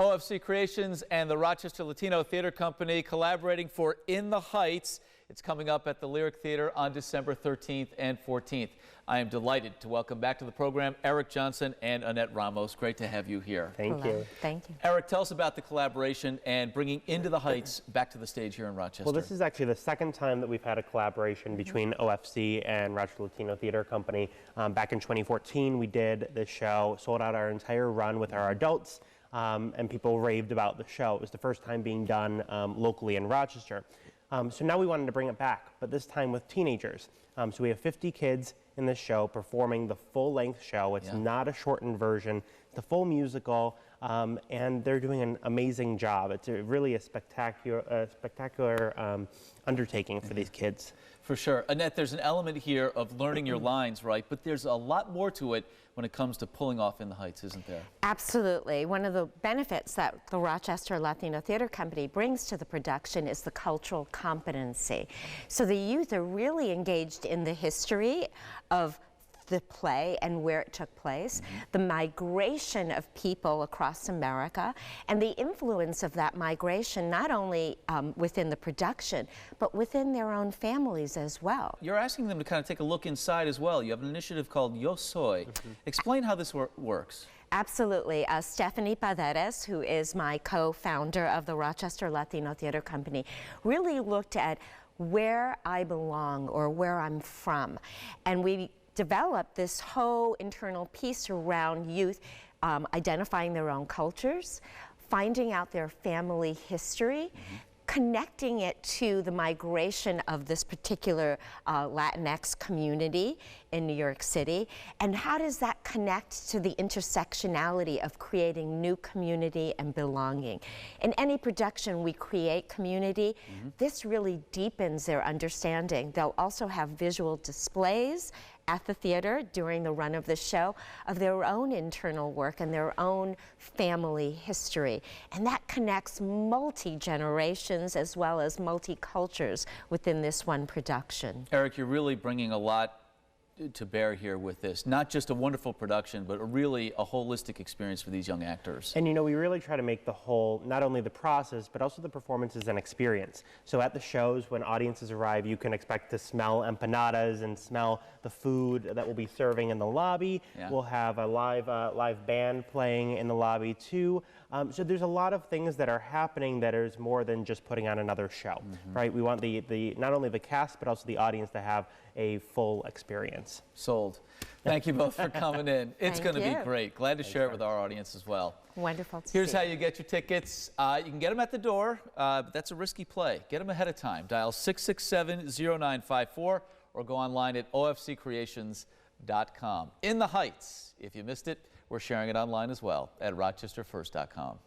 OFC Creations and the Rochester Latino Theater Company collaborating for In the Heights. It's coming up at the Lyric Theater on December 13th and 14th. I am delighted to welcome back to the program Eric Johnson and Annette Ramos. Great to have you here. Thank you. Thank you. Eric, tell us about the collaboration and bringing Into the Heights back to the stage here in Rochester. Well, this is actually the second time that we've had a collaboration between OFC and Rochester Latino Theater Company. Back in 2014, we did this show, sold out our entire run with our adults, and people raved about the show. It was the first time being done locally in Rochester. So now we wanted to bring it back, but this time with teenagers. So we have 50 kids in this show performing the full-length show. It's not a shortened version. It's the full musical, and they're doing an amazing job. It's really a spectacular undertaking for these kids. For sure. Annette, there's an element here of learning your lines, right? But there's a lot more to it when it comes to pulling off In the Heights, isn't there? Absolutely. One of the benefits that the Rochester Latino Theater Company brings to the production is the cultural competency. So the youth are really engaged in the history of the play and where it took place, the migration of people across America, and the influence of that migration not only within the production, but within their own families as well. You're asking them to kind of take a look inside as well. You have an initiative called Yo Soy. Explain how this works. Absolutely. Stephanie Paderes, who is my co-founder of the Rochester Latino Theater Company, really looked at where I belong or where I'm from. And we developed this whole internal piece around youth identifying their own cultures, finding out their family history, connecting it to the migration of this particular Latinx community in New York City, and how does that connect to the intersectionality of creating new community and belonging. In any production we create community, this really deepens their understanding. They'll also have visual displays at the theater during the run of the show of their own internal work and their own family history. And that connects multi-generations as well as multi-cultures within this one production. Eric, you're really bringing a lot to bear here with this. Not just a wonderful production, but really a holistic experience for these young actors. And you know, we really try to make the whole, not only the process, but also the performances an experience. So at the shows, when audiences arrive, you can expect to smell empanadas and smell the food that we'll be serving in the lobby. We'll have a live band playing in the lobby too. So there's a lot of things that are happening that is more than just putting on another show, right? We want the not only the cast, but also the audience to have a full experience. Sold. Thank you both for coming in. It's going to be great. Glad to share it with our audience as well. Wonderful to see. Here's how you get your tickets. You can get them at the door, but that's a risky play. Get them ahead of time. Dial 667-0954 or go online at ofccreations.com. In the Heights. If you missed it, we're sharing it online as well at rochesterfirst.com.